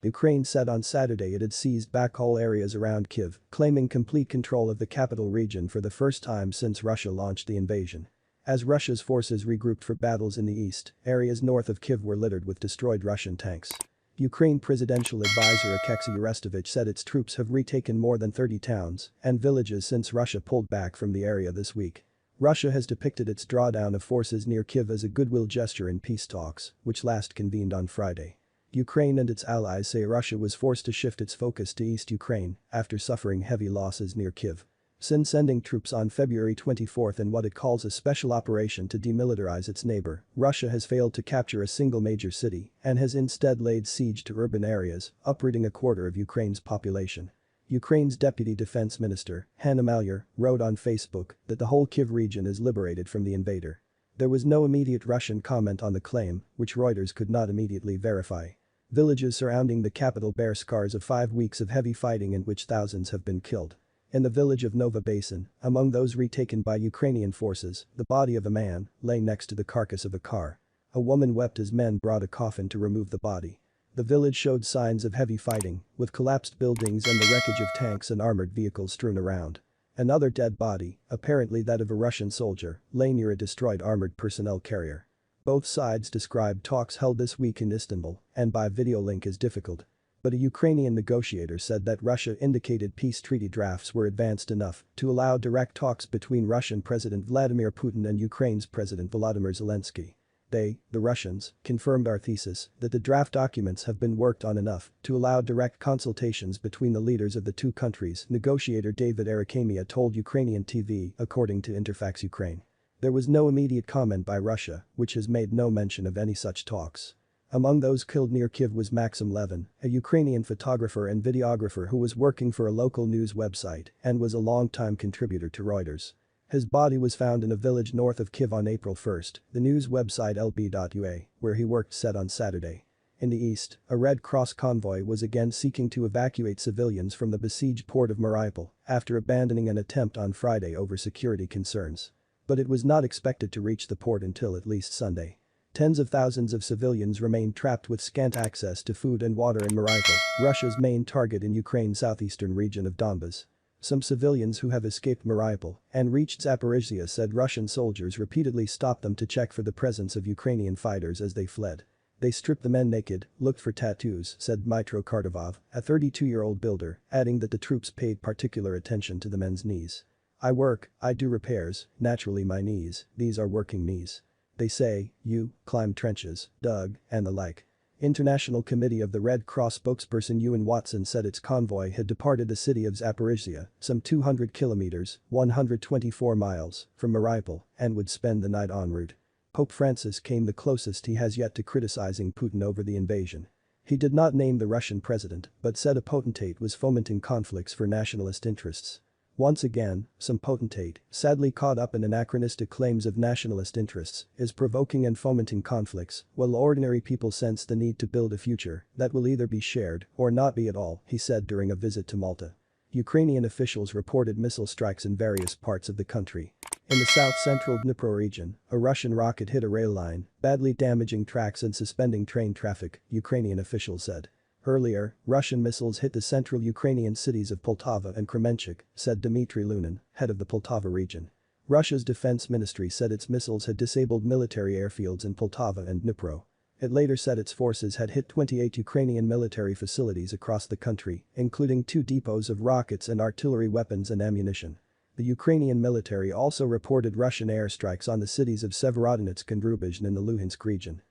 Ukraine said on Saturday it had seized back all areas around Kyiv, claiming complete control of the capital region for the first time since Russia launched the invasion. As Russia's forces regrouped for battles in the east, areas north of Kyiv were littered with destroyed Russian tanks. Ukraine presidential advisor Alexei Arestovich said its troops have retaken more than 30 towns and villages since Russia pulled back from the area this week. Russia has depicted its drawdown of forces near Kyiv as a goodwill gesture in peace talks, which last convened on Friday. Ukraine and its allies say Russia was forced to shift its focus to East Ukraine after suffering heavy losses near Kyiv. Since sending troops on February 24 in what it calls a special operation to demilitarize its neighbor, Russia has failed to capture a single major city and has instead laid siege to urban areas, uprooting a quarter of Ukraine's population. Ukraine's deputy defense minister, Hanna Maliar, wrote on Facebook that the whole Kyiv region is liberated from the invader. There was no immediate Russian comment on the claim, which Reuters could not immediately verify. Villages surrounding the capital bear scars of 5 weeks of heavy fighting in which thousands have been killed. In the village of Nova Basin, among those retaken by Ukrainian forces, the body of a man lay next to the carcass of a car. A woman wept as men brought a coffin to remove the body. The village showed signs of heavy fighting, with collapsed buildings and the wreckage of tanks and armored vehicles strewn around. Another dead body, apparently that of a Russian soldier, lay near a destroyed armored personnel carrier. Both sides described talks held this week in Istanbul and by video link as difficult. But a Ukrainian negotiator said that Russia indicated peace treaty drafts were advanced enough to allow direct talks between Russian President Vladimir Putin and Ukraine's President Volodymyr Zelensky. They, the Russians, confirmed our thesis that the draft documents have been worked on enough to allow direct consultations between the leaders of the two countries, negotiator David Arakhamia told Ukrainian TV, according to Interfax Ukraine. There was no immediate comment by Russia, which has made no mention of any such talks. Among those killed near Kyiv was Maxim Levin, a Ukrainian photographer and videographer who was working for a local news website and was a long-time contributor to Reuters. His body was found in a village north of Kyiv on April 1, the news website lb.ua, where he worked, said on Saturday. In the east, a Red Cross convoy was again seeking to evacuate civilians from the besieged port of Mariupol after abandoning an attempt on Friday over security concerns. But it was not expected to reach the port until at least Sunday. Tens of thousands of civilians remain trapped with scant access to food and water in Mariupol, Russia's main target in Ukraine's southeastern region of Donbas. Some civilians who have escaped Mariupol and reached Zaporizhzhia said Russian soldiers repeatedly stopped them to check for the presence of Ukrainian fighters as they fled. They stripped the men naked, looked for tattoos, said Dmytro Kardavov, a 32-year-old builder, adding that the troops paid particular attention to the men's knees. I work, I do repairs, naturally my knees, these are working knees. They say, you, climbed trenches, dug, and the like. International Committee of the Red Cross spokesperson Ewan Watson said its convoy had departed the city of Zaporizhzhia, some 200 kilometers, 124 miles, from Mariupol, and would spend the night en route. Pope Francis came the closest he has yet to criticizing Putin over the invasion. He did not name the Russian president, but said a potentate was fomenting conflicts for nationalist interests. Once again, some potentate, sadly caught up in anachronistic claims of nationalist interests, is provoking and fomenting conflicts, while ordinary people sense the need to build a future that will either be shared or not be at all, he said during a visit to Malta. Ukrainian officials reported missile strikes in various parts of the country. In the south-central Dnipro region, a Russian rocket hit a rail line, badly damaging tracks and suspending train traffic, Ukrainian officials said. Earlier, Russian missiles hit the central Ukrainian cities of Poltava and Kremenchuk, said Dmitry Lunin, head of the Poltava region. Russia's defense ministry said its missiles had disabled military airfields in Poltava and Dnipro. It later said its forces had hit 28 Ukrainian military facilities across the country, including 2 depots of rockets and artillery weapons and ammunition. The Ukrainian military also reported Russian airstrikes on the cities of Severodonetsk and Rubizhne in the Luhansk region.